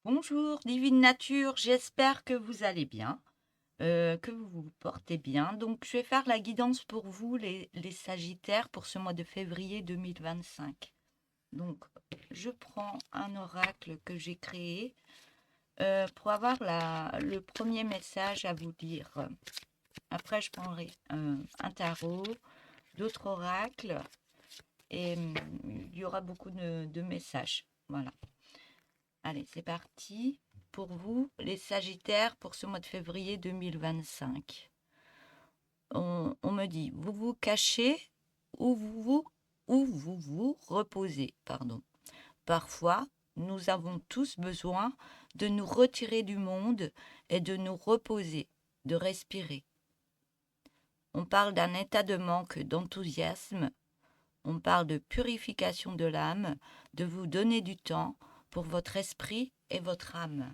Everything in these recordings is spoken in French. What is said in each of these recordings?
Bonjour, divine nature, j'espère que vous allez bien, que vous vous portez bien. Donc, je vais faire la guidance pour vous, les Sagittaires, pour ce mois de février 2025. Donc, je prends un oracle que j'ai créé pour avoir le premier message à vous dire. Après, je prendrai un tarot, d'autres oracles, et il y aura beaucoup de messages. Voilà. Allez, c'est parti pour vous, les Sagittaires, pour ce mois de février 2025. On me dit, vous vous cachez ou vous reposez, pardon. Parfois, nous avons tous besoin de nous retirer du monde et de nous reposer, de respirer. On parle d'un état de manque d'enthousiasme, on parle de purification de l'âme, de vous donner du temps pour votre esprit et votre âme.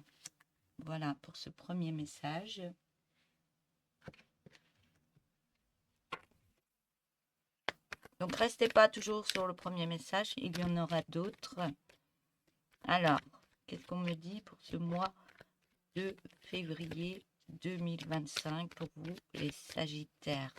Voilà pour ce premier message. Donc, restez pas toujours sur le premier message, il y en aura d'autres. Alors, qu'est-ce qu'on me dit pour ce mois de février 2025 pour vous, les Sagittaires?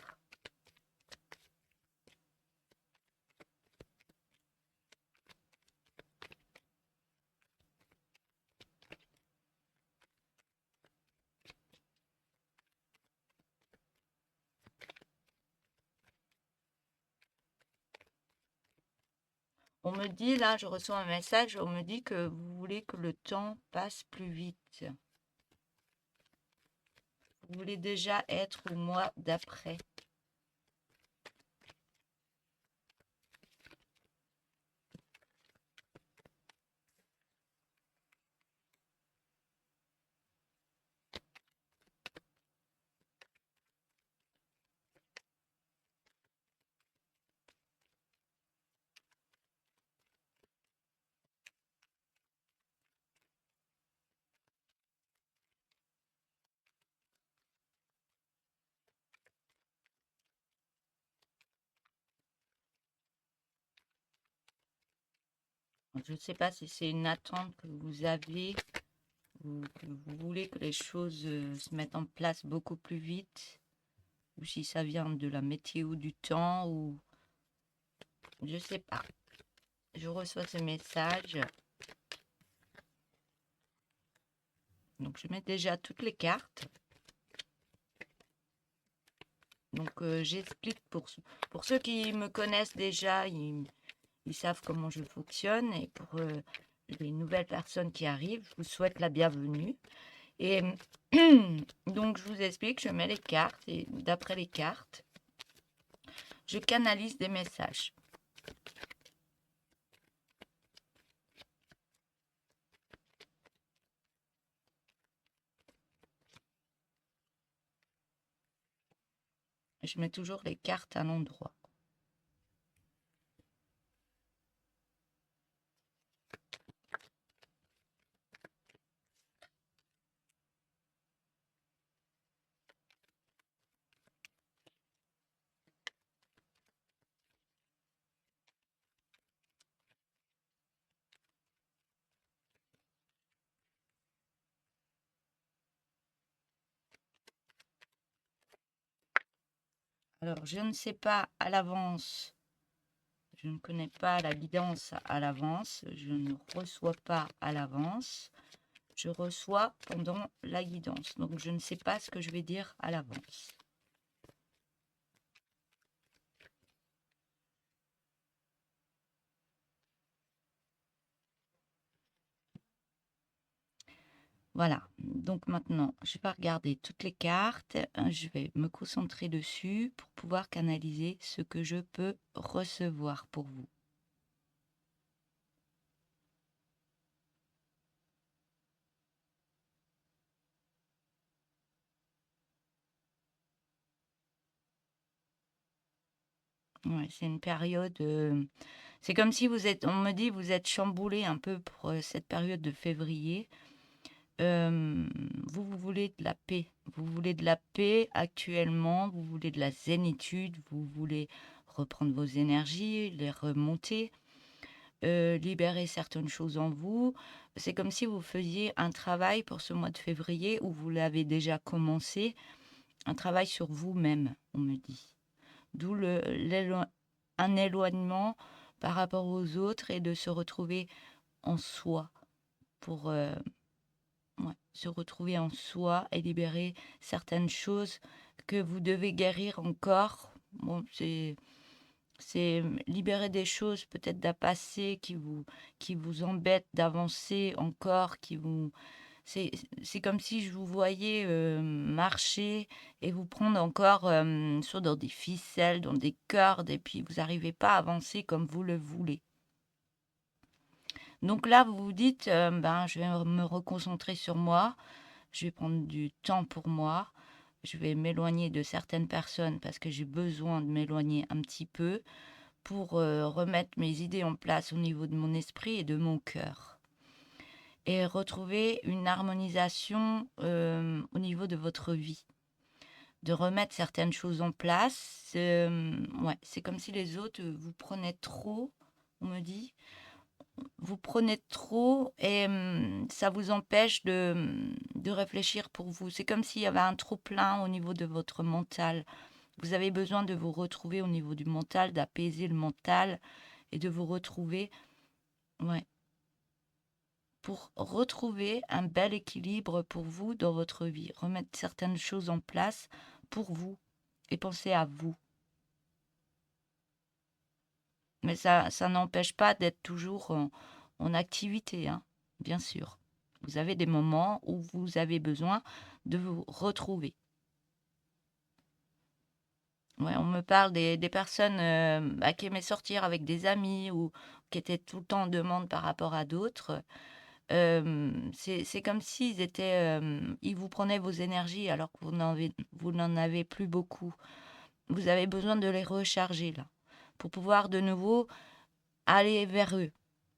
On me dit, là, je reçois un message, on me dit que vous voulez que le temps passe plus vite. Vous voulez déjà être au mois d'après. Je ne sais pas si c'est une attente que vous avez ou que vous voulez que les choses se mettent en place beaucoup plus vite, ou si ça vient de la météo du temps, ou je ne sais pas. Je reçois ce message. Donc, je mets déjà toutes les cartes. Donc, j'explique pour ceux qui me connaissent déjà, ils savent comment je fonctionne. Et pour les nouvelles personnes qui arrivent, je vous souhaite la bienvenue. Et donc, je vous explique, je mets les cartes et d'après les cartes, je canalise des messages. Je mets toujours les cartes à l'endroit. Alors, je ne sais pas à l'avance, je ne connais pas la guidance à l'avance, je ne reçois pas à l'avance, je reçois pendant la guidance. Donc, je ne sais pas ce que je vais dire à l'avance. Voilà, donc maintenant, je vais regarder toutes les cartes, je vais me concentrer dessus pour pouvoir canaliser ce que je peux recevoir pour vous. Ouais, c'est une période, c'est comme si vous êtes, on me dit, vous êtes chamboulé un peu pour cette période de février. Vous voulez de la paix. Vous voulez de la paix actuellement, vous voulez de la zénitude, vous voulez reprendre vos énergies, les remonter. libérer certaines choses en vous. C'est comme si vous faisiez un travail pour ce mois de février où vous l'avez déjà commencé, un travail sur vous-même, on me dit. D'où un éloignement par rapport aux autres et de se retrouver en soi pour ouais, se retrouver en soi et libérer certaines choses que vous devez guérir encore. Bon, c'est libérer des choses peut-être d'un passé qui vous embête d'avancer encore, c'est, c'est comme si je vous voyais marcher et vous prendre encore soit dans des ficelles, dans des cordes, et puis vous n'arrivez pas à avancer comme vous le voulez. Donc là, vous vous dites, ben, je vais me reconcentrer sur moi, je vais prendre du temps pour moi, je vais m'éloigner de certaines personnes parce que j'ai besoin de m'éloigner un petit peu pour remettre mes idées en place au niveau de mon esprit et de mon cœur. Et retrouver une harmonisation au niveau de votre vie. De remettre certaines choses en place. Ouais, c'est comme si les autres vous prenaient trop, on me dit. Vous prenez trop et ça vous empêche de réfléchir pour vous. C'est comme s'il y avait un trop-plein au niveau de votre mental. Vous avez besoin de vous retrouver au niveau du mental, d'apaiser le mental et de vous retrouver, ouais, pour retrouver un bel équilibre pour vous dans votre vie. Remettre certaines choses en place pour vous et penser à vous. Mais ça n'empêche pas d'être toujours en activité, hein, bien sûr. Vous avez des moments où vous avez besoin de vous retrouver. Ouais, on me parle des personnes qui aimaient sortir avec des amis ou qui étaient tout le temps en demande par rapport à d'autres. C'est comme s'ils étaient, ils vous prenaient vos énergies alors que vous n'en avez plus beaucoup. Vous avez besoin de les recharger là, pour pouvoir de nouveau aller vers eux.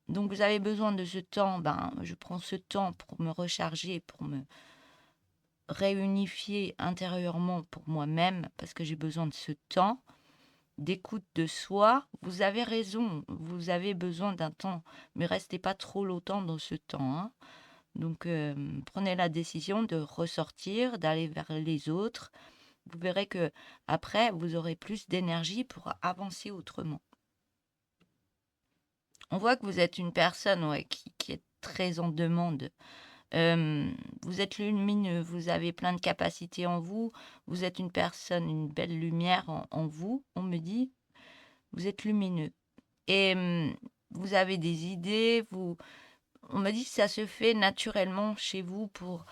Donc vous avez besoin de ce temps, ben je prends ce temps pour me recharger, pour me réunifier intérieurement pour moi-même, parce que j'ai besoin de ce temps d'écoute de soi. Vous avez raison, vous avez besoin d'un temps, mais restez pas trop longtemps dans ce temps, hein. Donc prenez la décision de ressortir, d'aller vers les autres. Vous verrez que après vous aurez plus d'énergie pour avancer autrement. On voit que vous êtes une personne, ouais, qui est très en demande. Vous êtes lumineux, vous avez plein de capacités en vous, vous êtes une personne, une belle lumière en vous, on me dit, vous êtes lumineux. Et vous avez des idées, on me dit que ça se fait naturellement chez vous pour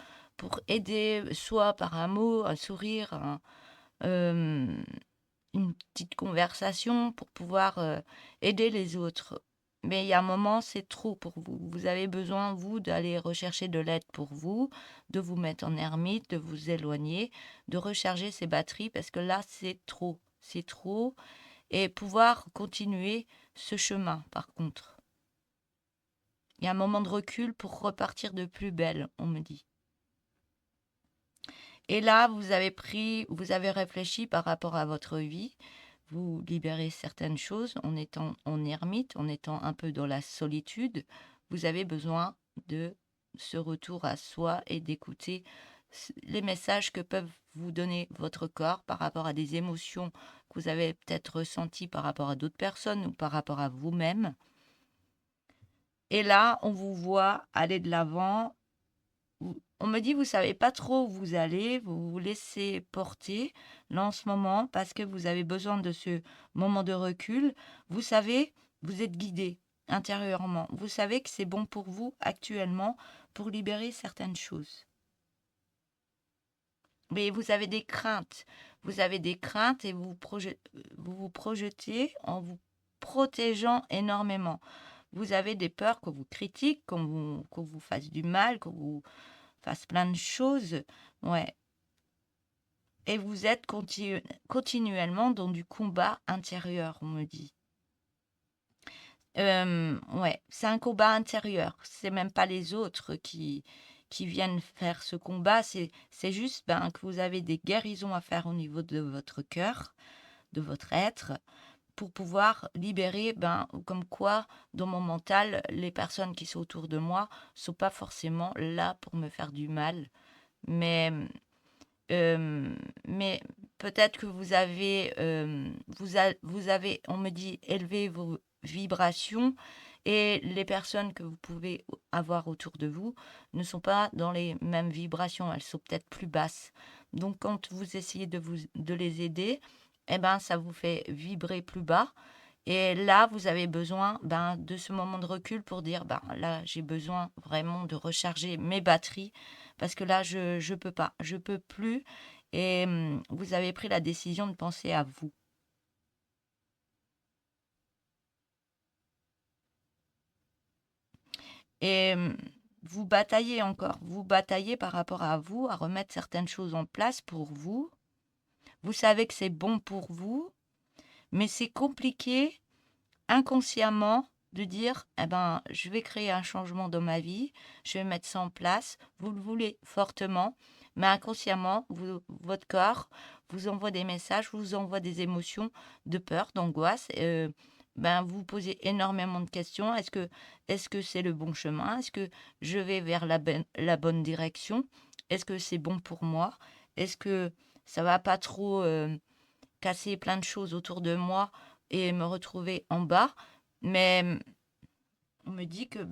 aider, soit par un mot, un sourire, une petite conversation, pour pouvoir aider les autres. Mais il y a un moment, c'est trop pour vous. Vous avez besoin, vous, d'aller rechercher de l'aide pour vous, de vous mettre en ermite, de vous éloigner, de recharger ces batteries, parce que là, c'est trop. C'est trop. Et pouvoir continuer ce chemin, par contre. Il y a un moment de recul pour repartir de plus belle, on me dit. Et là, vous avez réfléchi par rapport à votre vie. Vous libérez certaines choses en étant en ermite, en étant un peu dans la solitude. Vous avez besoin de ce retour à soi et d'écouter les messages que peuvent vous donner votre corps par rapport à des émotions que vous avez peut-être ressenties par rapport à d'autres personnes ou par rapport à vous-même. Et là, on vous voit aller de l'avant. On me dit, vous savez pas trop où vous allez, vous vous laissez porter là en ce moment parce que vous avez besoin de ce moment de recul. Vous savez, vous êtes guidé intérieurement. Vous savez que c'est bon pour vous actuellement pour libérer certaines choses. Mais vous avez des craintes. Vous avez des craintes et vous vous projetez en vous protégeant énormément. Vous avez des peurs qu'on vous critique, qu'on vous fasse du mal, qu'on vous fasse plein de choses. Ouais. Et vous êtes continuellement dans du combat intérieur, on me dit. Ouais, c'est un combat intérieur. C'est même pas les autres qui viennent faire ce combat. C'est juste que vous avez des guérisons à faire au niveau de votre cœur, de votre être, pour pouvoir libérer, comme quoi, dans mon mental, les personnes qui sont autour de moi sont pas forcément là pour me faire du mal. Mais, euh, mais peut-être que vous avez, on me dit, élevé vos vibrations et les personnes que vous pouvez avoir autour de vous ne sont pas dans les mêmes vibrations, elles sont peut-être plus basses. Donc quand vous essayez de les aider, eh ben, ça vous fait vibrer plus bas. Et là, vous avez besoin de ce moment de recul pour dire, là, j'ai besoin vraiment de recharger mes batteries parce que là, je peux pas, je peux plus. Et vous avez pris la décision de penser à vous. Et vous bataillez encore, vous bataillez par rapport à vous, à remettre certaines choses en place pour vous. Vous savez que c'est bon pour vous, mais c'est compliqué inconsciemment de dire, eh ben, je vais créer un changement dans ma vie, je vais mettre ça en place. Vous le voulez fortement, mais inconsciemment, votre corps vous envoie des messages, vous envoie des émotions de peur, d'angoisse. Vous posez énormément de questions. Est-ce que c'est le bon chemin? Est-ce que je vais vers la bonne direction? Est-ce que c'est bon pour moi? Est-ce que ça va pas trop casser plein de choses autour de moi et me retrouver en bas? Mais on me dit que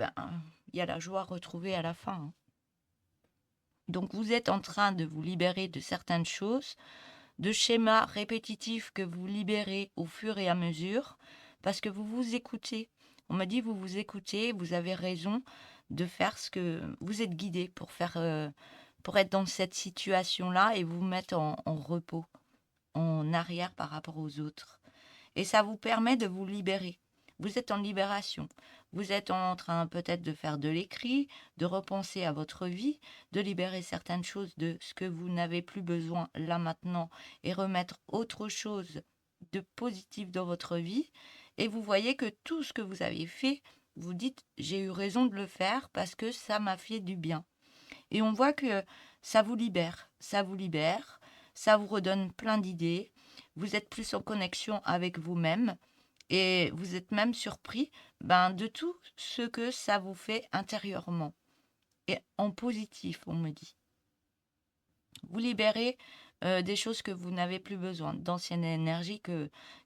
il y a la joie retrouvée à la fin, hein. Donc vous êtes en train de vous libérer de certaines choses, de schémas répétitifs que vous libérez au fur et à mesure, parce que vous vous écoutez. On me dit vous vous écoutez, vous avez raison de faire ce que vous êtes guidé pour faire, pour être dans cette situation-là et vous mettre en repos, en arrière par rapport aux autres. Et ça vous permet de vous libérer. Vous êtes en libération. Vous êtes en train peut-être de faire de l'écrit, de repenser à votre vie, de libérer certaines choses de ce que vous n'avez plus besoin là maintenant et remettre autre chose de positif dans votre vie. Et vous voyez que tout ce que vous avez fait, vous dites, j'ai eu raison de le faire parce que ça m'a fait du bien. Et on voit que ça vous libère, ça vous redonne plein d'idées, vous êtes plus en connexion avec vous-même et vous êtes même surpris de tout ce que ça vous fait intérieurement. Et en positif, on me dit. Vous libérez des choses que vous n'avez plus besoin, d'anciennes énergies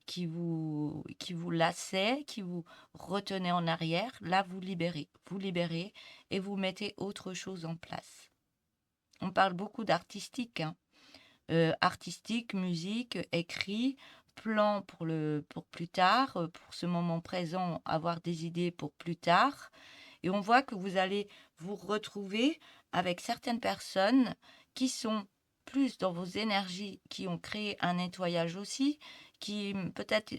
qui vous lassaient, qui vous retenaient en arrière. Là, vous libérez et vous mettez autre chose en place. On parle beaucoup d'artistique, hein. Artistique, musique, écrit, plan pour plus tard, pour ce moment présent, avoir des idées pour plus tard. Et on voit que vous allez vous retrouver avec certaines personnes qui sont plus dans vos énergies, qui ont créé un nettoyage aussi, qui peut-être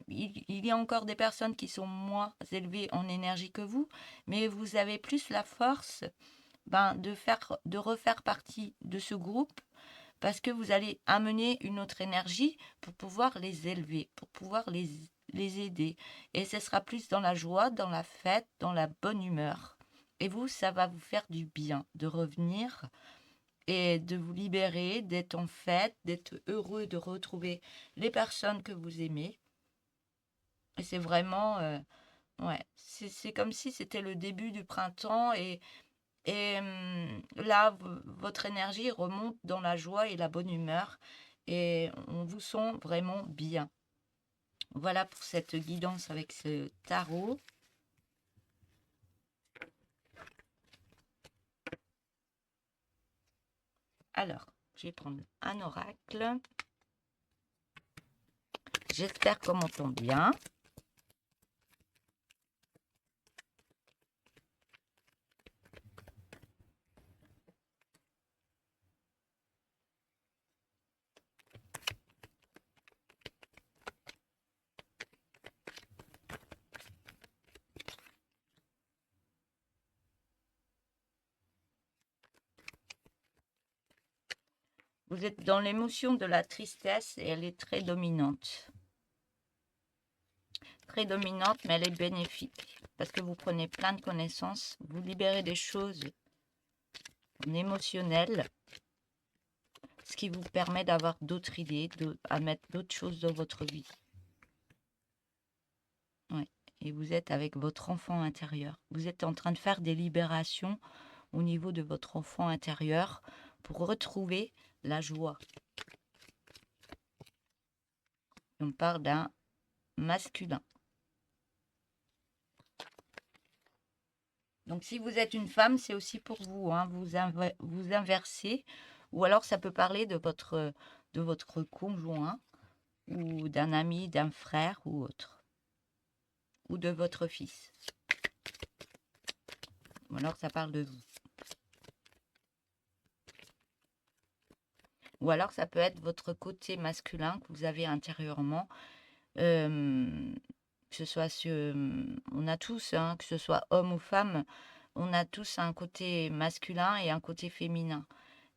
il y a encore des personnes qui sont moins élevées en énergie que vous, mais vous avez plus la force de refaire partie de ce groupe parce que vous allez amener une autre énergie pour pouvoir les élever, pour pouvoir les aider. Et ce sera plus dans la joie, dans la fête, dans la bonne humeur. Et vous, ça va vous faire du bien de revenir et de vous libérer, d'être en fête, d'être heureux de retrouver les personnes que vous aimez. Et c'est vraiment, ouais, c'est comme si c'était le début du printemps et là, votre énergie remonte dans la joie et la bonne humeur et on vous sent vraiment bien. Voilà pour cette guidance avec ce tarot. Alors, je vais prendre un oracle. J'espère qu'on m'entend bien. Vous êtes dans l'émotion de la tristesse et elle est très dominante. Très dominante, mais elle est bénéfique parce que vous prenez plein de connaissances, vous libérez des choses en émotionnel, ce qui vous permet d'avoir d'autres idées, à mettre d'autres choses dans votre vie. Ouais. Et vous êtes avec votre enfant intérieur. Vous êtes en train de faire des libérations au niveau de votre enfant intérieur pour retrouver la joie. On parle d'un masculin. Donc si vous êtes une femme, c'est aussi pour vous, hein, vous inversez, ou alors ça peut parler de votre conjoint, ou d'un ami, d'un frère ou autre, ou de votre fils. Ou alors ça parle de vous. Ou alors ça peut être votre côté masculin que vous avez intérieurement. Que ce soit on a tous, hein, que ce soit homme ou femme, on a tous un côté masculin et un côté féminin.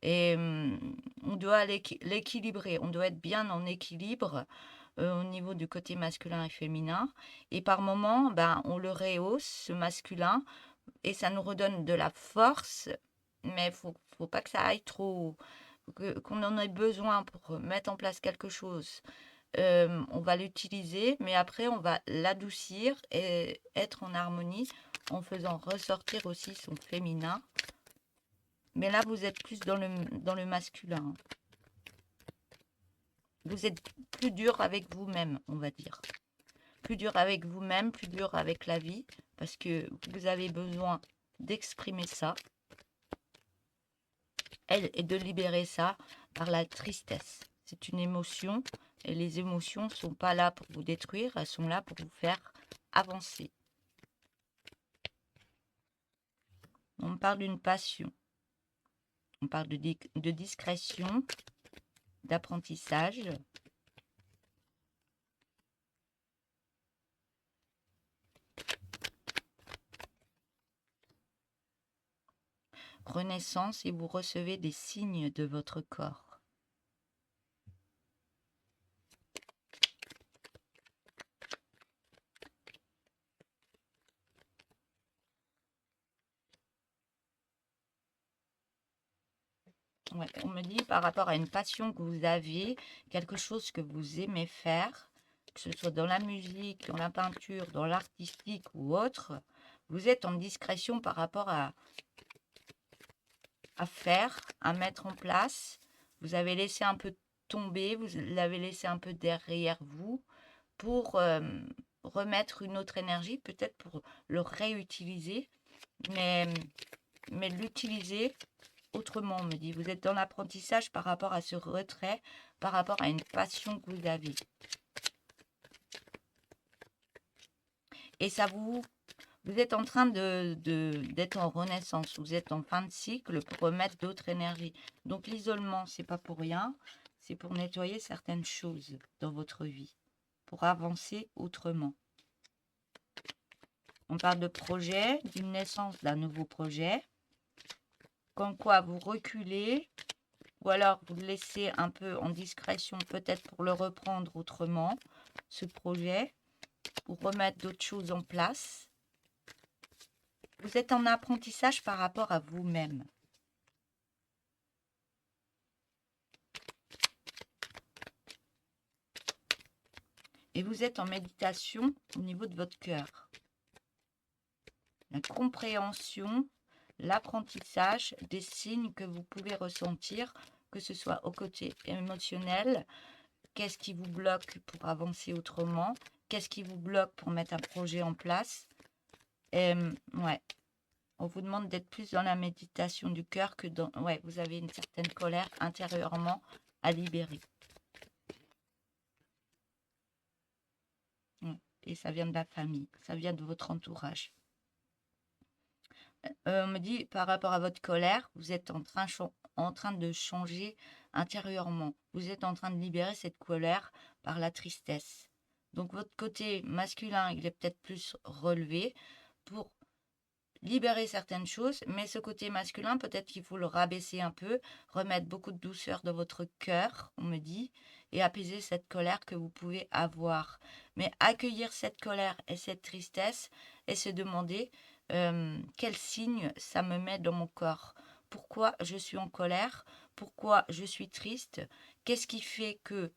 Et on doit l'équilibrer, on doit être bien en équilibre au niveau du côté masculin et féminin. Et par moments, ben, on le rehausse, ce masculin, et ça nous redonne de la force, mais faut pas que ça aille trop, qu'on en ait besoin pour mettre en place quelque chose. On va l'utiliser, mais après, on va l'adoucir et être en harmonie en faisant ressortir aussi son féminin. Mais là, vous êtes plus dans le masculin. Vous êtes plus dur avec vous-même, on va dire. Plus dur avec vous-même, plus dur avec la vie, parce que vous avez besoin d'exprimer ça et de libérer ça par la tristesse. C'est une émotion et les émotions ne sont pas là pour vous détruire, elles sont là pour vous faire avancer. On parle d'une passion, on parle de discrétion, d'apprentissage. Renaissance et vous recevez des signes de votre corps. Ouais, on me dit par rapport à une passion que vous avez, quelque chose que vous aimez faire, que ce soit dans la musique, dans la peinture, dans l'artistique ou autre, vous êtes en discrétion par rapport à faire, à mettre en place. Vous avez laissé un peu tomber, vous l'avez laissé un peu derrière vous pour remettre une autre énergie, peut-être pour le réutiliser, mais l'utiliser autrement, on me dit. Vous êtes dans l'apprentissage par rapport à ce retrait, par rapport à une passion que vous avez. Et ça vous êtes en train d'être en renaissance, vous êtes en fin de cycle pour remettre d'autres énergies. Donc l'isolement, c'est pas pour rien, c'est pour nettoyer certaines choses dans votre vie, pour avancer autrement. On parle de projet, d'une naissance d'un nouveau projet, comme quoi vous reculez, ou alors vous le laissez un peu en discrétion, peut-être pour le reprendre autrement, ce projet, pour remettre d'autres choses en place. Vous êtes en apprentissage par rapport à vous-même. Et vous êtes en méditation au niveau de votre cœur. La compréhension, l'apprentissage des signes que vous pouvez ressentir, que ce soit au côté émotionnel, qu'est-ce qui vous bloque pour avancer autrement, qu'est-ce qui vous bloque pour mettre un projet en place. Ouais. On vous demande d'être plus dans la méditation du cœur que dans... Ouais, vous avez une certaine colère intérieurement à libérer. Et ça vient de la famille, ça vient de votre entourage. On me dit, par rapport à votre colère, vous êtes en train de changer intérieurement. Vous êtes en train de libérer cette colère par la tristesse. Donc votre côté masculin, il est peut-être plus relevé pour libérer certaines choses, mais ce côté masculin, peut-être qu'il faut le rabaisser un peu, remettre beaucoup de douceur dans votre cœur, on me dit, et apaiser cette colère que vous pouvez avoir. Mais accueillir cette colère et cette tristesse et se demander quel signe ça me met dans mon corps. Pourquoi je suis en colère? Pourquoi je suis triste? Qu'est-ce qui fait que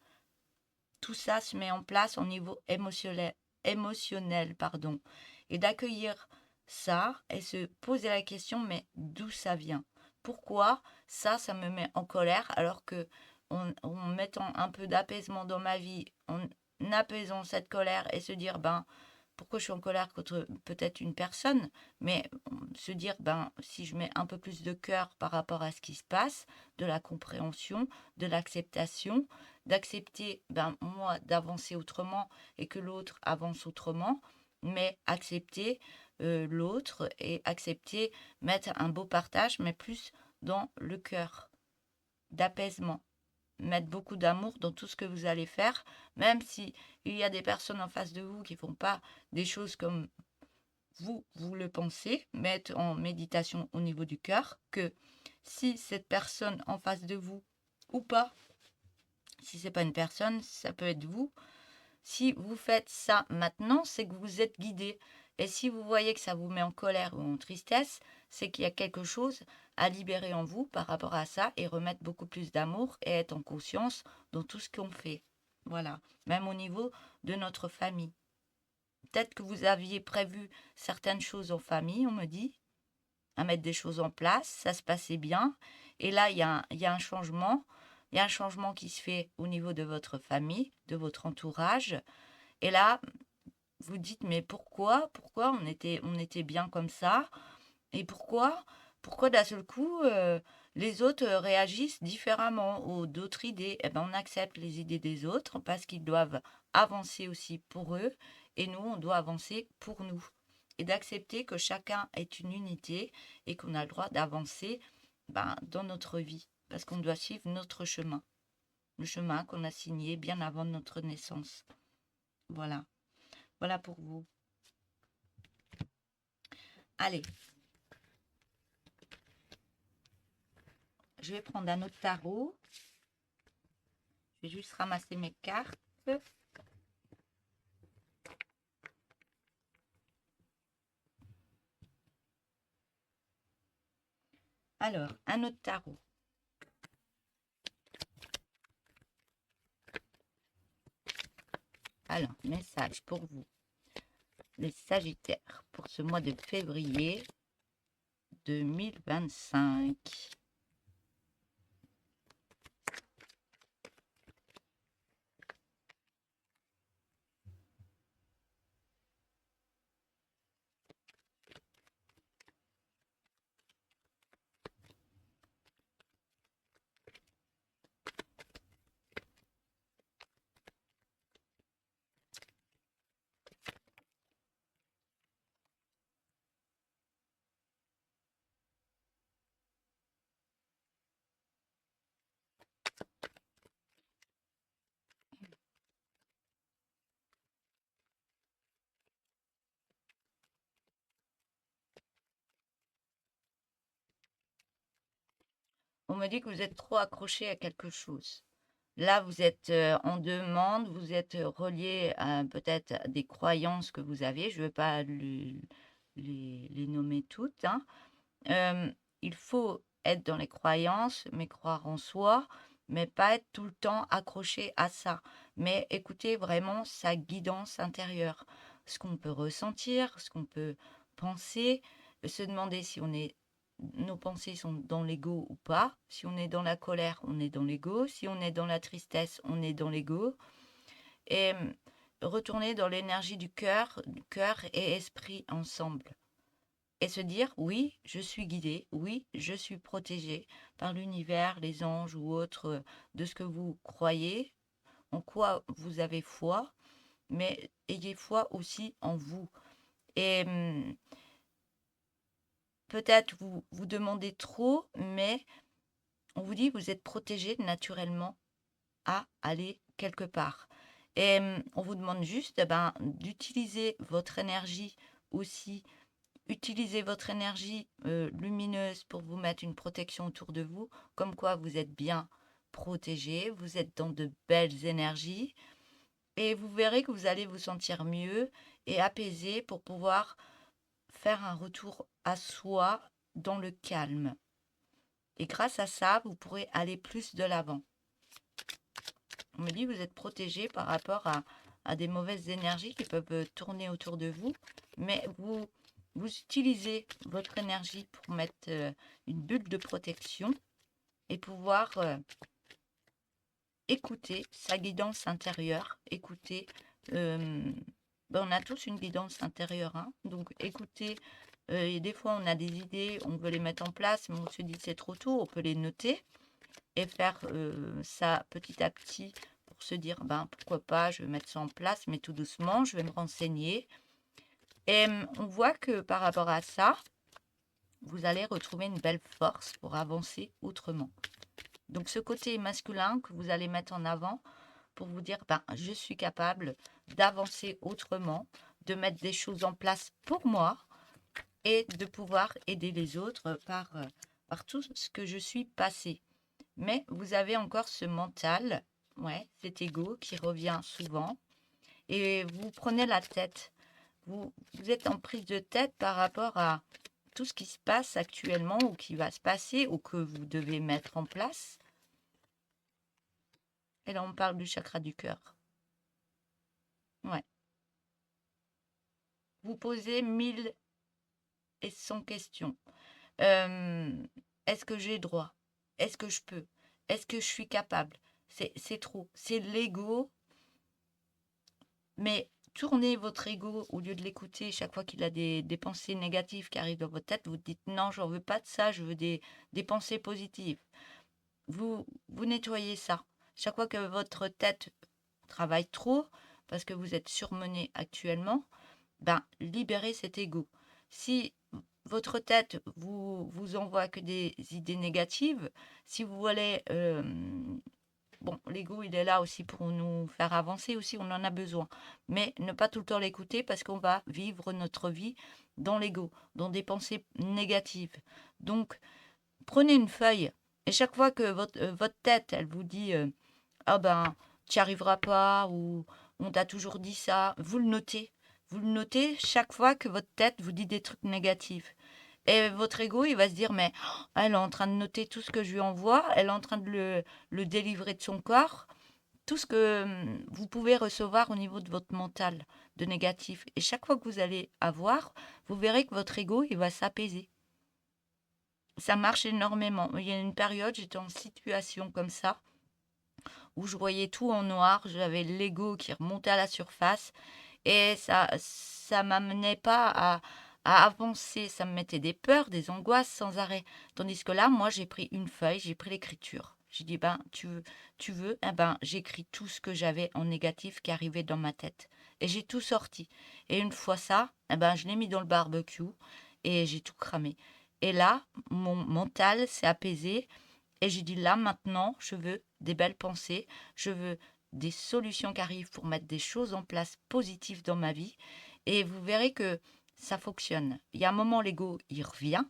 tout ça se met en place au niveau émotionnel, émotionnel, pardon, et d'accueillir ça et se poser la question, mais d'où ça vient? Pourquoi ça me met en colère alors que en mettant un peu d'apaisement dans ma vie, en apaisant cette colère et se dire, ben, pourquoi je suis en colère contre peut-être une personne, mais se dire, ben, si je mets un peu plus de cœur par rapport à ce qui se passe, de la compréhension, de l'acceptation, d'accepter, ben, moi, d'avancer autrement et que l'autre avance autrement, mais accepter l'autre et accepter, mettre un beau partage, mais plus dans le cœur, d'apaisement. Mettre beaucoup d'amour dans tout ce que vous allez faire, même si il y a des personnes en face de vous qui font pas des choses comme vous le pensez, mettre en méditation au niveau du cœur, que si cette personne en face de vous ou pas, si c'est pas une personne, ça peut être vous. Si vous faites ça maintenant, c'est que vous êtes guidé. Et si vous voyez que ça vous met en colère ou en tristesse, c'est qu'il y a quelque chose à libérer en vous par rapport à ça et remettre beaucoup plus d'amour et être en conscience dans tout ce qu'on fait. Voilà, même au niveau de notre famille. Peut-être que vous aviez prévu certaines choses en famille, on me dit, à mettre des choses en place, ça se passait bien. Et là, il y a un changement. Il y a un changement qui se fait au niveau de votre famille, de votre entourage. Et là, vous dites, mais pourquoi on était bien comme ça? Et pourquoi d'un seul coup, les autres réagissent différemment ou d'autres idées? Eh ben, on accepte les idées des autres parce qu'ils doivent avancer aussi pour eux et nous, on doit avancer pour nous. Et d'accepter que chacun est une unité et qu'on a le droit d'avancer ben, dans notre vie parce qu'on doit suivre notre chemin, le chemin qu'on a signé bien avant notre naissance. Voilà, voilà pour vous. Allez, je vais prendre un autre tarot. Je vais juste ramasser mes cartes. Alors, un autre tarot. Alors, message pour vous, les Sagittaires, pour ce mois de février 2025. On me dit que vous êtes trop accroché à quelque chose. Là, vous êtes en demande, vous êtes relié à peut-être des croyances que vous avez. Je ne veux pas les nommer toutes, hein. Il faut être dans les croyances, mais croire en soi, mais pas être tout le temps accroché à ça. Mais écouter vraiment sa guidance intérieure, ce qu'on peut ressentir, ce qu'on peut penser, se demander si nos pensées sont dans l'ego ou pas. Si on est dans la colère, on est dans l'ego. Si on est dans la tristesse, on est dans l'ego. Et retourner dans l'énergie du cœur et esprit ensemble et se dire oui, je suis guidé, oui, je suis protégé par l'univers, les anges ou autres de ce que vous croyez, en quoi vous avez foi, mais ayez foi aussi en vous. Et peut-être vous demandez trop, mais on vous dit que vous êtes protégé naturellement à aller quelque part. Et on vous demande juste d'utiliser votre énergie aussi. Utilisez votre énergie lumineuse pour vous mettre une protection autour de vous, comme quoi vous êtes bien protégé, vous êtes dans de belles énergies et vous verrez que vous allez vous sentir mieux et apaisé pour pouvoir faire un retour à soi dans le calme. Et grâce à ça, vous pourrez aller plus de l'avant. On me dit que vous êtes protégé par rapport à des mauvaises énergies qui peuvent tourner autour de vous, mais vous utilisez votre énergie pour mettre une bulle de protection et pouvoir écouter sa guidance intérieure, écouter. On a tous une guidance intérieure, hein, donc écoutez. Et des fois, on a des idées, on veut les mettre en place, mais on se dit c'est trop tôt, on peut les noter et faire ça petit à petit pour se dire, ben pourquoi pas, je vais mettre ça en place, mais tout doucement, je vais me renseigner. Et on voit que par rapport à ça, vous allez retrouver une belle force pour avancer autrement. Donc ce côté masculin que vous allez mettre en avant pour vous dire, ben, je suis capable d'avancer autrement, de mettre des choses en place pour moi et de pouvoir aider les autres par tout ce que je suis passé. Mais vous avez encore ce mental, ouais, cet ego qui revient souvent et vous prenez la tête. Vous êtes en prise de tête par rapport à tout ce qui se passe actuellement ou qui va se passer ou que vous devez mettre en place. Et là, on parle du chakra du cœur. Ouais. Vous posez 1100 questions. Est-ce que j'ai droit? Est-ce que je peux? Est-ce que je suis capable? C'est trop. C'est l'ego. Mais tournez votre ego au lieu de l'écouter chaque fois qu'il a des pensées négatives qui arrivent dans votre tête. Vous dites non, j'en veux pas de ça, je veux des pensées positives. Vous nettoyez ça. Chaque fois que votre tête travaille trop, parce que vous êtes surmené actuellement, ben, libérez cet ego. Si votre tête vous envoie que des idées négatives, si vous voulez... bon, l'ego, il est là aussi pour nous faire avancer aussi, on en a besoin. Mais ne pas tout le temps l'écouter parce qu'on va vivre notre vie dans l'ego, dans des pensées négatives. Donc, prenez une feuille et chaque fois que votre tête, elle vous dit ah ben, tu n'y arriveras pas ou on t'a toujours dit ça, vous le notez. Vous le notez chaque fois que votre tête vous dit des trucs négatifs. Et votre ego, il va se dire, mais oh, elle est en train de noter tout ce que je lui envoie, elle est en train de le délivrer de son corps, tout ce que vous pouvez recevoir au niveau de votre mental, de négatif. Et chaque fois que vous allez avoir, vous verrez que votre ego, il va s'apaiser. Ça marche énormément. Il y a une période, j'étais en situation comme ça, où je voyais tout en noir, j'avais l'ego qui remontait à la surface, et ça m'amenait pas à avancer, ça me mettait des peurs, des angoisses sans arrêt. Tandis que là, moi, j'ai pris une feuille, j'ai pris l'écriture. J'ai dit, ben, tu veux, eh ben, j'écris tout ce que j'avais en négatif qui arrivait dans ma tête. Et j'ai tout sorti. Et une fois ça, eh ben, je l'ai mis dans le barbecue et j'ai tout cramé. Et là, mon mental s'est apaisé et j'ai dit, là, maintenant, je veux des belles pensées, je veux des solutions qui arrivent pour mettre des choses en place positives dans ma vie. Et vous verrez que ça fonctionne. Il y a un moment, l'ego, il revient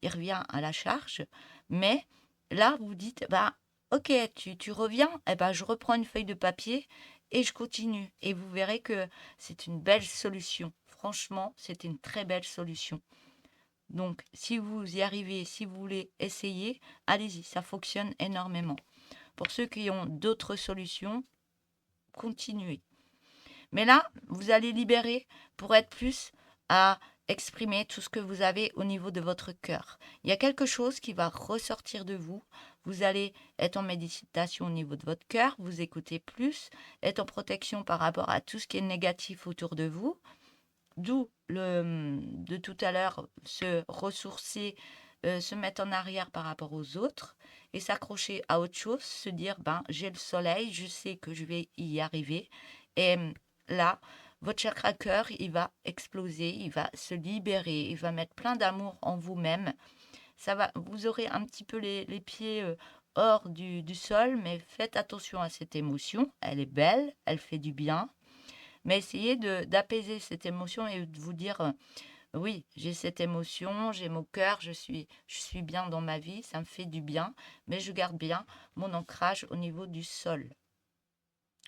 à la charge. Mais là, vous dites, bah, ok, tu reviens, eh ben, je reprends une feuille de papier et je continue. Et vous verrez que c'est une belle solution. Franchement, c'est une très belle solution. Donc, si vous y arrivez, si vous voulez essayer, allez-y, ça fonctionne énormément. Pour ceux qui ont d'autres solutions, continuez. Mais là, vous allez libérer pour être plus à exprimer tout ce que vous avez au niveau de votre cœur. Il y a quelque chose qui va ressortir de vous. Vous allez être en méditation au niveau de votre cœur, vous écoutez plus, être en protection par rapport à tout ce qui est négatif autour de vous. D'où de tout à l'heure se ressourcer, se mettre en arrière par rapport aux autres et s'accrocher à autre chose, se dire ben j'ai le soleil, je sais que je vais y arriver. Et là, votre chakra cœur, il va exploser, il va se libérer, il va mettre plein d'amour en vous-même. Vous aurez un petit peu les pieds hors du sol, mais faites attention à cette émotion. Elle est belle, elle fait du bien. Mais essayez d'apaiser cette émotion et de vous dire, oui, j'ai cette émotion, j'ai mon cœur, je suis bien dans ma vie, ça me fait du bien, mais je garde bien mon ancrage au niveau du sol,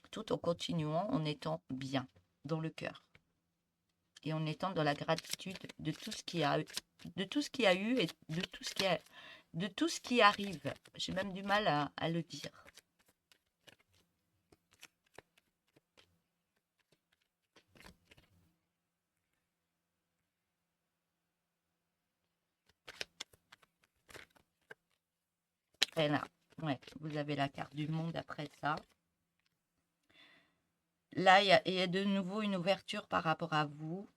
tout en continuant en étant bien dans le cœur et en étant dans la gratitude de tout ce qui a eu, de tout ce qui a eu et de tout ce qui arrive. J'ai même du mal à le dire. après là. Ouais, vous avez la carte du monde après ça. Là, il y a de nouveau une ouverture par rapport à vous,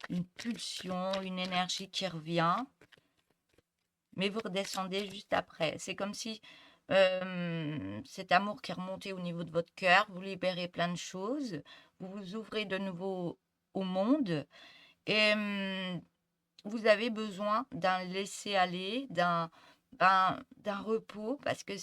une pulsion, une énergie qui revient, mais vous redescendez juste après. C'est comme si cet amour qui est remonté au niveau de votre cœur, vous libérez plein de choses, vous vous ouvrez de nouveau au monde et vous avez besoin d'un laisser-aller, d'un repos, parce que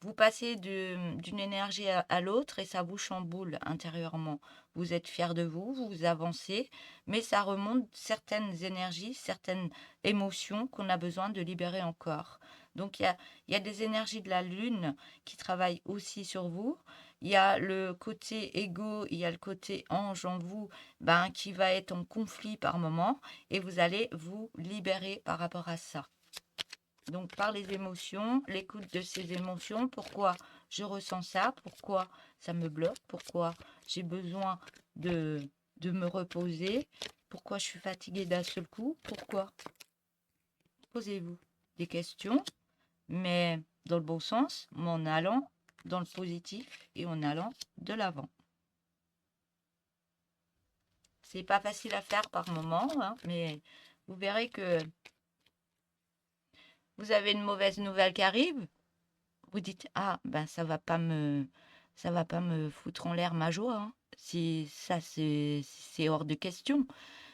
vous passez d'une énergie à l'autre et ça vous chamboule intérieurement. Vous êtes fier de vous, vous avancez, mais ça remonte certaines énergies, certaines émotions qu'on a besoin de libérer encore. Donc il y a des énergies de la lune qui travaillent aussi sur vous. Il y a le côté égo, il y a le côté ange en vous, qui va être en conflit par moment, et vous allez vous libérer par rapport à ça. Donc par les émotions, l'écoute de ces émotions, pourquoi je ressens ça, pourquoi ça me bloque, pourquoi j'ai besoin de, de me reposer, pourquoi je suis fatiguée d'un seul coup, pourquoi. Posez-vous des questions, mais dans le bon sens, mais en allant dans le positif et en allant de l'avant. C'est pas facile à faire par moment, hein, mais vous verrez que vous avez une mauvaise nouvelle qui arrive. Vous dites, ah, ben ça va pas me foutre en l'air ma joie, hein. Si ça, c'est hors de question.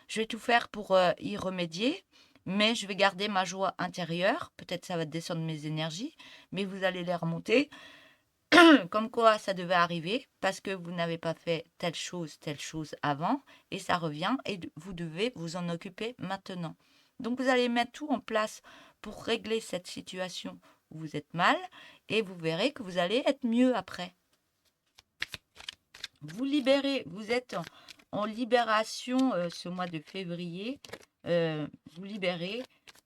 Je vais tout faire pour y remédier, mais je vais garder ma joie intérieure. Peut-être ça va descendre mes énergies, mais vous allez les remonter. Comme quoi ça devait arriver, parce que vous n'avez pas fait telle chose avant, et ça revient, et vous devez vous en occuper maintenant. Donc vous allez mettre tout en place pour régler cette situation où vous êtes mal, et vous verrez que vous allez être mieux après. Vous libérez, vous êtes en libération ce mois de février, vous libérez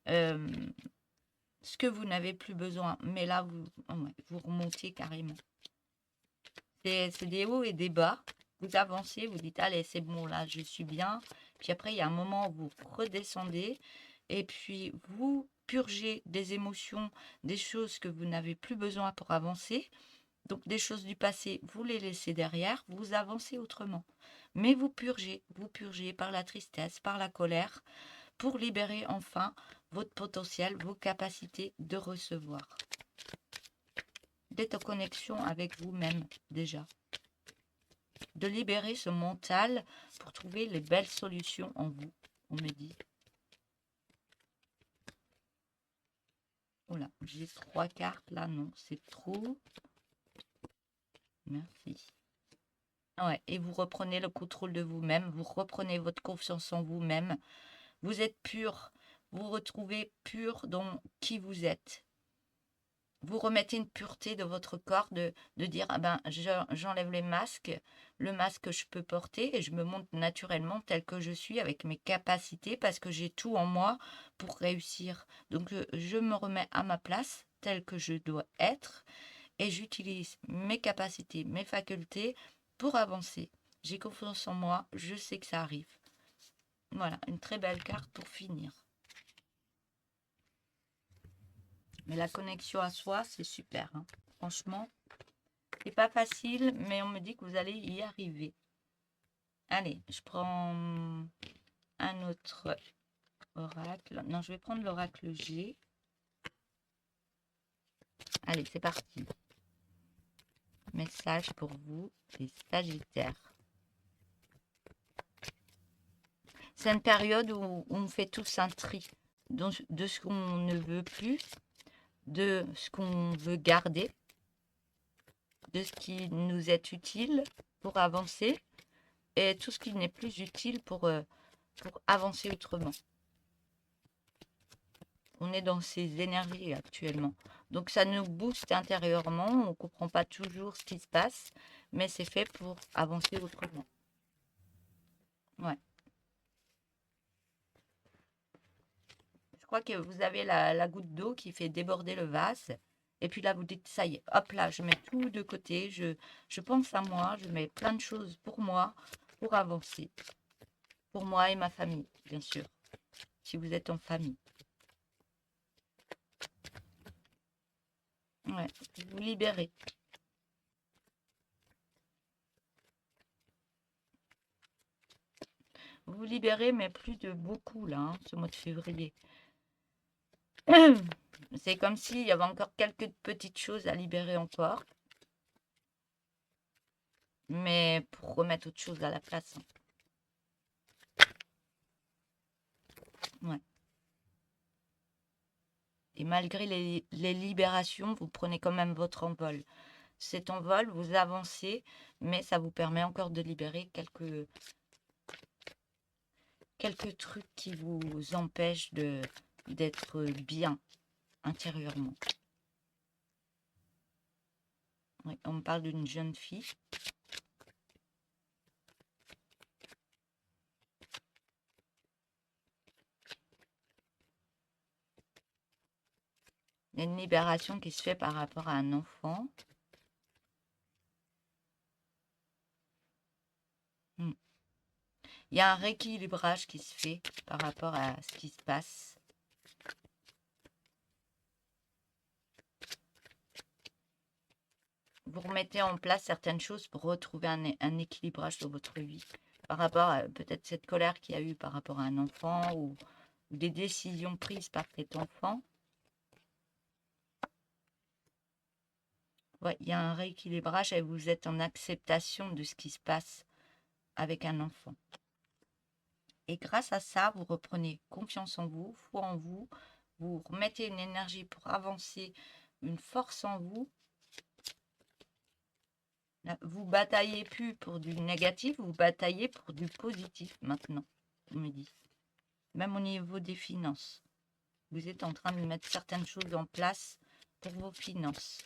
ce que vous n'avez plus besoin, mais là vous remontez carrément. C'est des hauts et des bas. Vous avancez, vous dites, allez, c'est bon, là, je suis bien. Puis après, il y a un moment où vous redescendez et puis vous purgez des émotions, des choses que vous n'avez plus besoin pour avancer. Donc, des choses du passé, vous les laissez derrière, vous avancez autrement. Mais vous purgez par la tristesse, par la colère, pour libérer enfin votre potentiel, vos capacités de recevoir. D'être en connexion avec vous-même déjà. De libérer ce mental pour trouver les belles solutions en vous, on me dit. Voilà, j'ai 3 cartes là, non, c'est trop. Merci. Ouais, et vous reprenez le contrôle de vous-même, vous reprenez votre confiance en vous-même. Vous êtes pur, vous retrouvez pur dans qui vous êtes. Vous remettez une pureté de votre corps, de dire, ah ben, j'enlève les masques, le masque que je peux porter et je me montre naturellement tel que je suis avec mes capacités parce que j'ai tout en moi pour réussir. Donc, je me remets à ma place telle que je dois être et j'utilise mes capacités, mes facultés pour avancer. J'ai confiance en moi, je sais que ça arrive. Voilà, une très belle carte pour finir. Mais la connexion à soi, c'est super, hein. Franchement, c'est pas facile, mais on me dit que vous allez y arriver. Allez, je prends un autre oracle. Non, je vais prendre l'oracle G. Allez, c'est parti. Message pour vous, les Sagittaires. C'est une période où on fait tous un tri de ce qu'on ne veut plus, de ce qu'on veut garder, de ce qui nous est utile pour avancer et tout ce qui n'est plus utile pour avancer autrement. On est dans ces énergies actuellement. Donc ça nous booste intérieurement, on ne comprend pas toujours ce qui se passe, mais c'est fait pour avancer autrement. Ouais. Je crois que vous avez la goutte d'eau qui fait déborder le vase. Et puis là, vous dites, ça y est, hop là, je mets tout de côté, je pense à moi, je mets plein de choses pour moi, pour avancer. Pour moi et ma famille, bien sûr, si vous êtes en famille. Ouais, vous libérez. Vous vous libérez, mais plus de beaucoup, là, hein, ce mois de février. C'est comme s'il y avait encore quelques petites choses à libérer encore. Mais pour remettre autre chose à la place. Ouais. Et malgré les libérations, vous prenez quand même votre envol. Cet envol, vous avancez, mais ça vous permet encore de libérer quelques trucs qui vous empêchent d'être bien intérieurement. Ouais, on me parle d'une jeune fille. Il y a une libération qui se fait par rapport à un enfant. Hmm. Il y a un rééquilibrage qui se fait par rapport à ce qui se passe. Vous remettez en place certaines choses pour retrouver un équilibrage dans votre vie par rapport à peut-être cette colère qu'il y a eu par rapport à un enfant ou des décisions prises par cet enfant. Ouais, il y a un rééquilibrage et vous êtes en acceptation de ce qui se passe avec un enfant. Et grâce à ça, vous reprenez confiance en vous, foi en vous, vous remettez une énergie pour avancer, une force en vous. Vous bataillez plus pour du négatif, vous bataillez pour du positif maintenant, on me dit. Même au niveau des finances. Vous êtes en train de mettre certaines choses en place pour vos finances.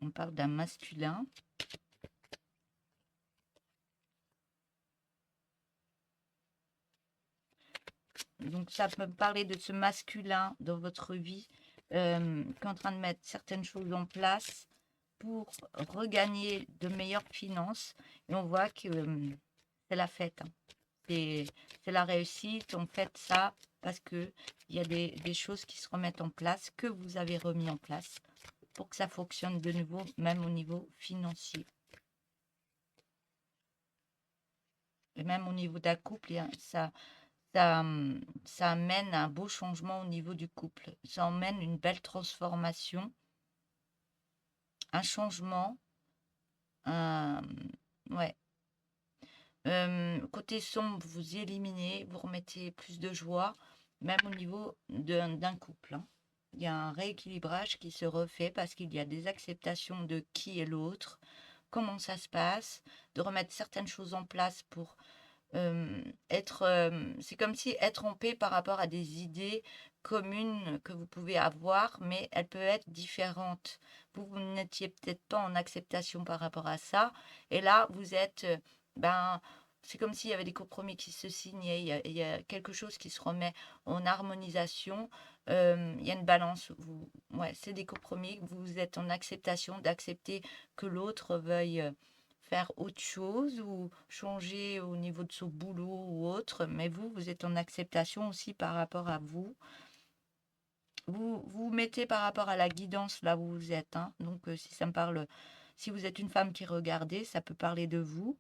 On parle d'un masculin. Donc ça peut me parler de ce masculin dans votre vie qui est en train de mettre certaines choses en place pour regagner de meilleures finances. Et on voit que c'est la fête. Hein. C'est la réussite. On fait ça parce qu'il y a des choses qui se remettent en place, que vous avez remis en place pour que ça fonctionne de nouveau, même au niveau financier. Et même au niveau d'un couple, ça amène un beau changement au niveau du couple. Ça emmène une belle transformation, un changement, ouais. Côté sombre, vous éliminez, vous remettez plus de joie, même au niveau d'un couple. Hein. Il y a un rééquilibrage qui se refait parce qu'il y a des acceptations de qui est l'autre, comment ça se passe, de remettre certaines choses en place pour c'est comme si être en paix par rapport à des idées communes que vous pouvez avoir, mais elles peuvent être différentes. Vous n'étiez peut-être pas en acceptation par rapport à ça, et là, vous êtes, ben, c'est comme s'il y avait des compromis qui se signaient, il y a quelque chose qui se remet en harmonisation, il y a une balance, ouais, c'est des compromis, vous êtes en acceptation d'accepter que l'autre veuille faire autre chose ou changer au niveau de son boulot ou autre, mais vous êtes en acceptation aussi par rapport à vous. Vous mettez par rapport à la guidance là où vous êtes. Hein. Donc, si ça me parle, si vous êtes une femme qui regardez, ça peut parler de vous.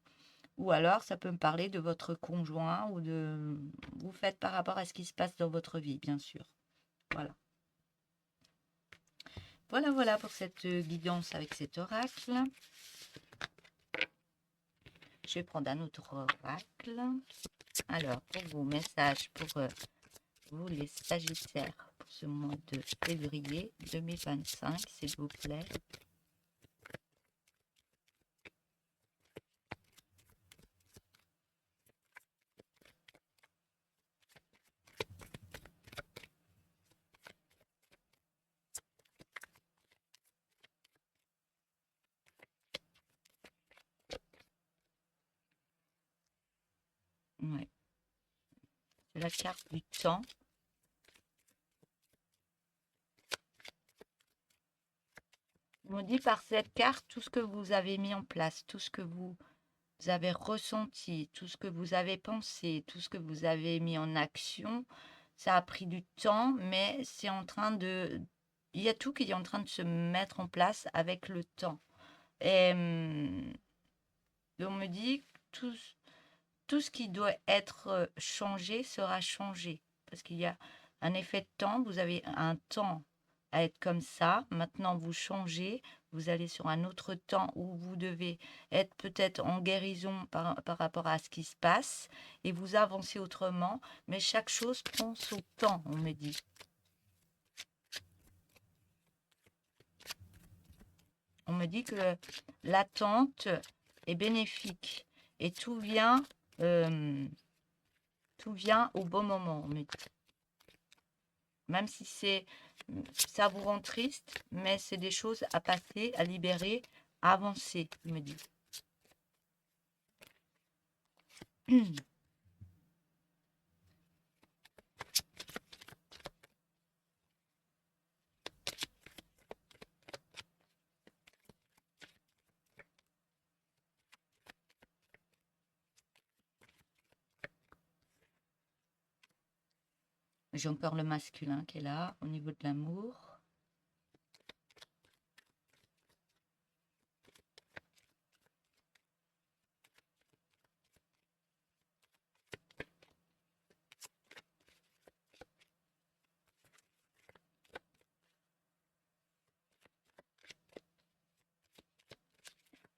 Ou alors, ça peut me parler de votre conjoint ou de... Vous faites par rapport à ce qui se passe dans votre vie, bien sûr. Voilà. Voilà pour cette guidance avec cet oracle. Je vais prendre un autre oracle. Alors, pour vos messages, pour vous les Sagittaires, pour ce mois de février 2025, s'il vous plaît. Ouais. C'est la carte du temps. On me dit par cette carte tout ce que vous avez mis en place, tout ce que vous avez ressenti, tout ce que vous avez pensé, tout ce que vous avez mis en action, Ça a pris du temps, mais c'est en train de... Il y a tout qui est en train de se mettre en place avec le temps. Et on me dit que tout ce qui doit être changé sera changé. Parce qu'il y a un effet de temps, vous avez un temps à être comme ça. Maintenant, vous changez, vous allez sur un autre temps où vous devez être peut-être en guérison par rapport à ce qui se passe et vous avancez autrement. Mais chaque chose prend son temps, on me dit. On me dit que l'attente est bénéfique et tout vient au bon moment, on me dit. Même si ça vous rend triste, mais c'est des choses à passer, à libérer, à avancer, il me dit. J'ai encore le masculin qui est là, au niveau de l'amour.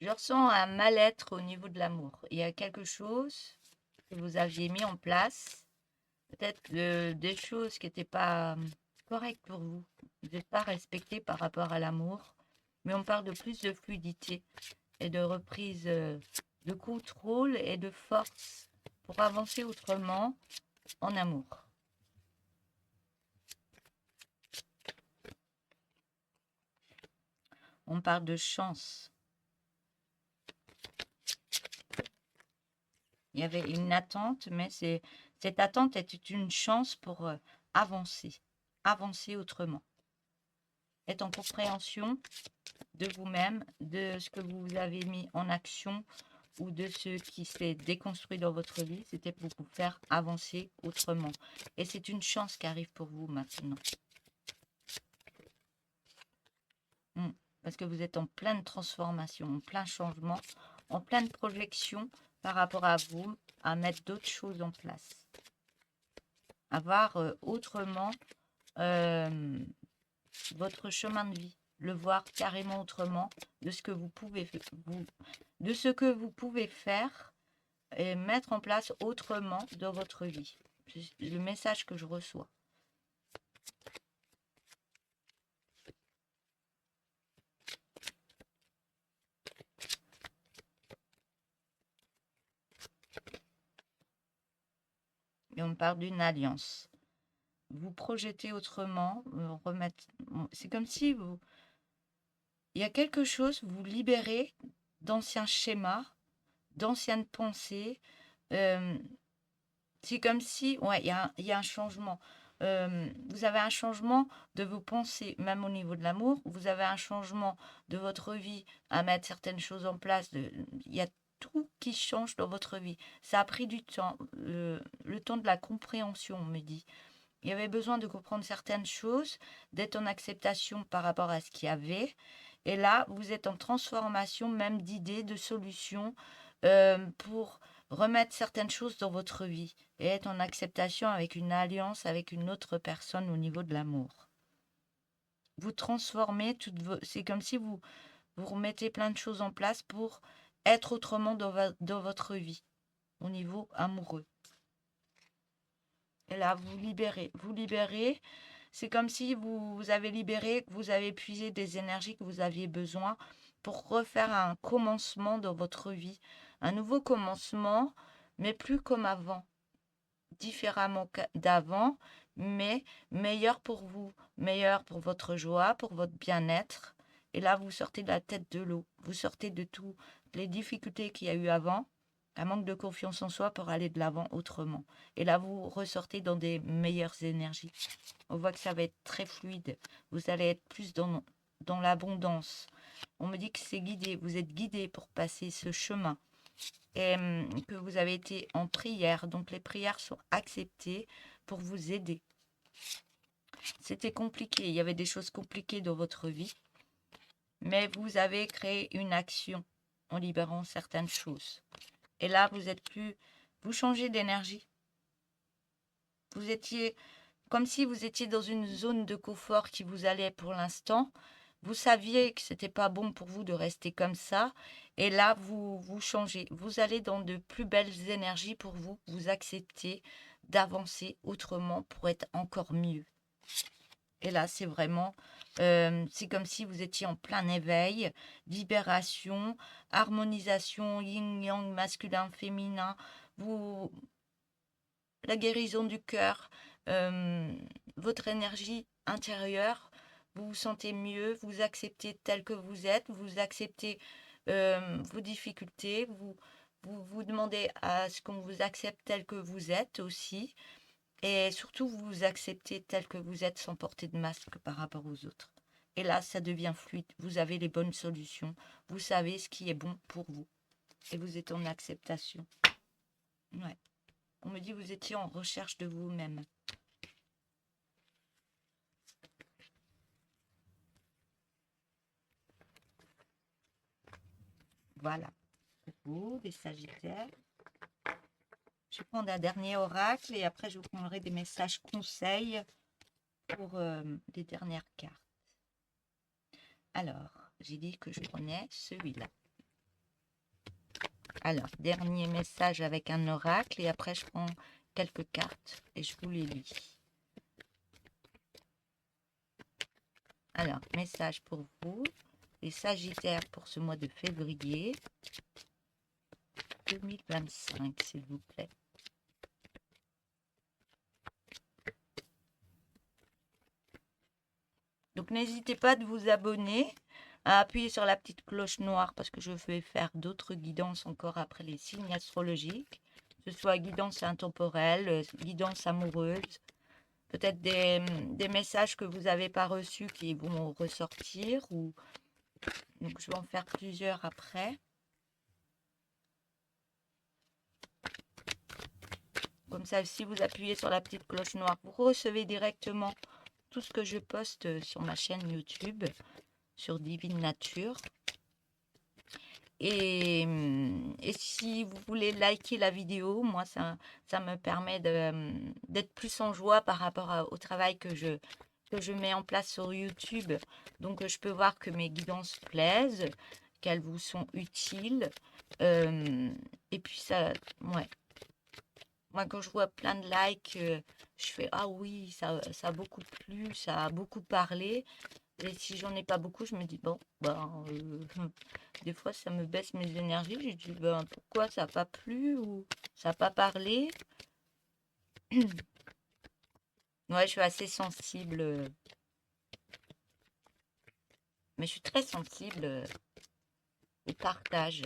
Je ressens un mal-être au niveau de l'amour. Il y a quelque chose que vous aviez mis en place, peut-être des choses qui n'étaient pas correctes pour vous. Vous n'êtes pas respecté par rapport à l'amour, mais on parle de plus de fluidité et de reprise de contrôle et de force pour avancer autrement en amour. On parle de chance. Il y avait une attente, mais cette attente était une chance pour avancer autrement. Être en compréhension de vous-même, de ce que vous avez mis en action ou de ce qui s'est déconstruit dans votre vie, c'était pour vous faire avancer autrement. Et c'est une chance qui arrive pour vous maintenant. Parce que vous êtes en pleine transformation, en plein changement, en pleine projection par rapport à vous, à mettre d'autres choses en place. À voir autrement votre chemin de vie, le voir carrément autrement de ce que vous pouvez faire et mettre en place autrement dans votre vie. C'est le message que je reçois. Et on parle d'une alliance. Vous projetez autrement, c'est comme si il y a quelque chose, vous libérez d'anciens schémas, d'anciennes pensées. C'est comme si, ouais, il y a un changement. Vous avez un changement de vos pensées, même au niveau de l'amour. Vous avez un changement de votre vie à mettre certaines choses en place. Il y a tout qui change dans votre vie. Ça a pris du temps, le temps de la compréhension, on me dit. Il y avait besoin de comprendre certaines choses, d'être en acceptation par rapport à ce qu'il y avait. Et là, vous êtes en transformation même d'idées, de solutions pour remettre certaines choses dans votre vie et être en acceptation avec une alliance avec une autre personne au niveau de l'amour. Vous transformez c'est comme si vous remettez plein de choses en place pour être autrement dans votre vie au niveau amoureux. Et là, vous libérez. C'est comme si vous avez libéré, que vous avez épuisé des énergies que vous aviez besoin pour refaire un commencement dans votre vie. Un nouveau commencement, mais plus comme avant. Différemment d'avant, mais meilleur pour vous. Meilleur pour votre joie, pour votre bien-être. Et là, vous sortez de la tête de l'eau. Vous sortez de toutes les difficultés qu'il y a eu avant. Un manque de confiance en soi pour aller de l'avant autrement. Et là, vous ressortez dans des meilleures énergies. On voit que ça va être très fluide. Vous allez être plus dans l'abondance. On me dit que c'est guidé. Vous êtes guidé pour passer ce chemin et que vous avez été en prière. Donc les prières sont acceptées pour vous aider. C'était compliqué, il y avait des choses compliquées dans votre vie, mais vous avez créé une action en libérant certaines choses. Et là, vous êtes plus, vous changez d'énergie. Vous étiez comme si vous étiez dans une zone de confort qui vous allait pour l'instant. Vous saviez que c'était pas bon pour vous de rester comme ça. Et là, vous changez. Vous allez dans de plus belles énergies pour vous. Vous acceptez d'avancer autrement pour être encore mieux. Et là, c'est vraiment, c'est comme si vous étiez en plein éveil, libération, harmonisation, yin-yang, masculin, féminin. Vous, la guérison du cœur, votre énergie intérieure, vous vous sentez mieux, vous acceptez tel que vous êtes, vous acceptez vos difficultés, vous demandez à ce qu'on vous accepte tel que vous êtes aussi, et surtout vous vous acceptez tel que vous êtes sans porter de masque par rapport aux autres. Et là, ça devient fluide, vous avez les bonnes solutions, vous savez ce qui est bon pour vous, et vous êtes en acceptation. Ouais. On me dit que vous étiez en recherche de vous-même. Voilà. Pour vous, les Sagittaires. Je vais prendre un dernier oracle et après je vous prendrai des messages conseils pour les dernières cartes. Alors, j'ai dit que je prenais celui-là. Alors, dernier message avec un oracle et après je prends quelques cartes et je vous les lis. Alors, message pour vous, les Sagittaires pour ce mois de février 2025, s'il vous plaît. Donc, n'hésitez pas de vous abonner, à appuyer sur la petite cloche noire parce que je vais faire d'autres guidances encore après les signes astrologiques, que ce soit guidance intemporelle, guidance amoureuse, peut-être des messages que vous n'avez pas reçus qui vont ressortir. Donc, je vais en faire plusieurs après. Comme ça, si vous appuyez sur la petite cloche noire, vous recevez directement tout ce que je poste sur ma chaîne YouTube, sur Divine Nature. Et si vous voulez liker la vidéo, moi, ça me permet d'être plus en joie par rapport au travail que je mets en place sur YouTube. Donc, je peux voir que mes guidances plaisent, qu'elles vous sont utiles. Et puis, ça, ouais. Moi, quand je vois plein de likes, je fais ah oui, ça a beaucoup plu, ça a beaucoup parlé. Et si j'en ai pas beaucoup, je me dis bon, ben, des fois ça me baisse mes énergies. Je dis ben pourquoi ça n'a pas plu ou ça n'a pas parlé. Ouais, je suis assez sensible, mais je suis très sensible au partage.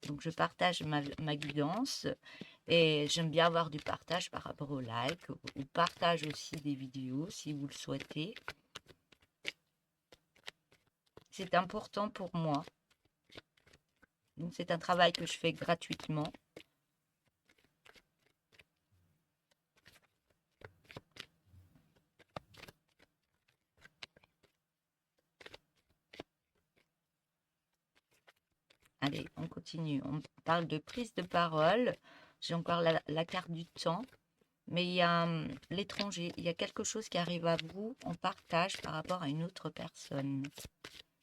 Donc je partage ma guidance et j'aime bien avoir du partage par rapport au like, au partage aussi des vidéos si vous le souhaitez. C'est important pour moi. Donc c'est un travail que je fais gratuitement. Allez, on continue. On parle de prise de parole. J'ai encore la carte du temps. Mais il y a l'étranger. Il y a quelque chose qui arrive à vous en partage par rapport à une autre personne.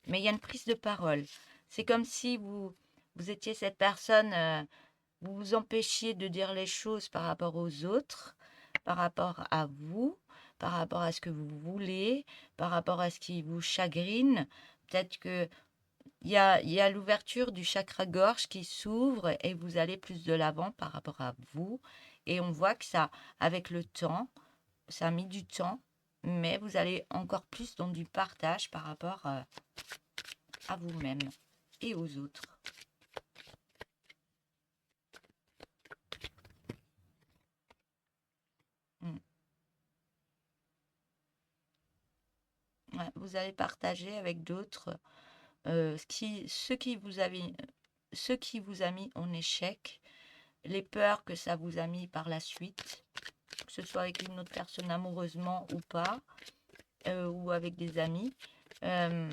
Mais il y a une prise de parole. C'est comme si vous étiez cette personne, vous vous empêchiez de dire les choses par rapport aux autres, par rapport à vous, par rapport à ce que vous voulez, par rapport à ce qui vous chagrine. Peut-être que il y a l'ouverture du chakra gorge qui s'ouvre et vous allez plus de l'avant par rapport à vous. Et on voit que ça, avec le temps, ça a mis du temps, mais vous allez encore plus dans du partage par rapport à vous-même et aux autres. Mm. Ouais, vous allez partager avec d'autres ce qui vous avez, ce qui vous a mis en échec, les peurs que ça vous a mis par la suite, que ce soit avec une autre personne amoureusement ou pas, ou avec des amis. Euh,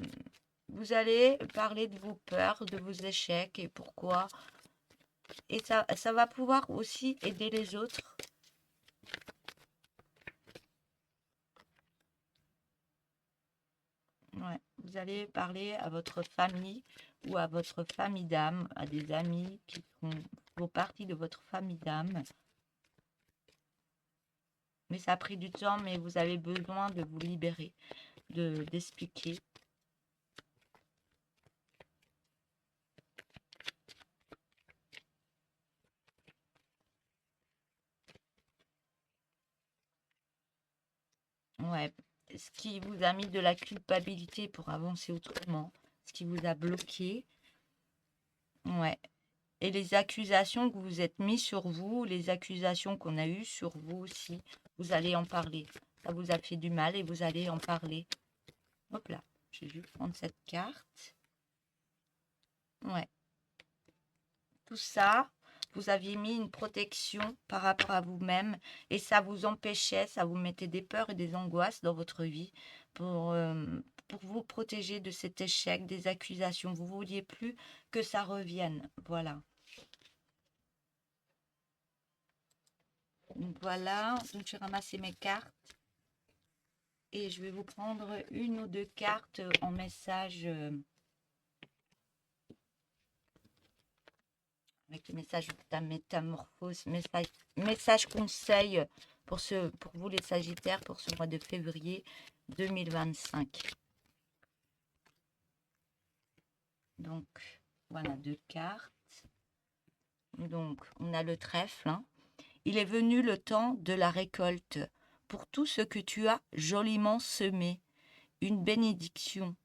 Vous allez parler de vos peurs, de vos échecs et pourquoi. Et ça va pouvoir aussi aider les autres. Ouais. Vous allez parler à votre famille ou à votre famille d'âme, à des amis qui font partie de votre famille d'âme. Mais ça a pris du temps, mais vous avez besoin de vous libérer, d'expliquer. Ouais. Ce qui vous a mis de la culpabilité pour avancer autrement, ce qui vous a bloqué. Ouais. Et les accusations que vous êtes mis sur vous, les accusations qu'on a eues sur vous aussi, vous allez en parler. Ça vous a fait du mal et vous allez en parler. Hop là, je vais juste prendre cette carte. Ouais. Tout ça, vous aviez mis une protection par rapport à vous-même et ça vous empêchait, ça vous mettait des peurs et des angoisses dans votre vie pour vous protéger de cet échec, des accusations. Vous ne vouliez plus que ça revienne. Voilà. Donc voilà, donc j'ai ramassé mes cartes et je vais vous prendre une ou deux cartes en message avec le message de ta métamorphose, message conseil pour vous les Sagittaires pour ce mois de février 2025. Donc voilà deux cartes. Donc on a le trèfle. Hein. Il est venu le temps de la récolte pour tout ce que tu as joliment semé. Une bénédiction.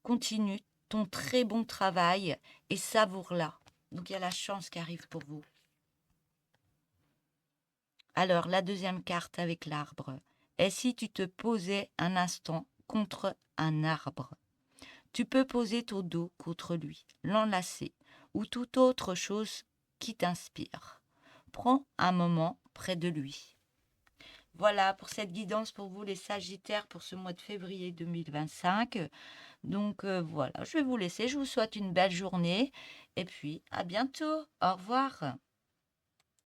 Continue ton très bon travail et savoure-la. Donc il y a la chance qui arrive pour vous. Alors la deuxième carte avec l'arbre. Et si tu te posais un instant contre un arbre? Tu peux poser ton dos contre lui, l'enlacer ou toute autre chose qui t'inspire. Prends un moment près de lui. Voilà pour cette guidance pour vous les Sagittaires pour ce mois de février 2025. Donc voilà, je vais vous laisser. Je vous souhaite une belle journée et puis à bientôt. Au revoir.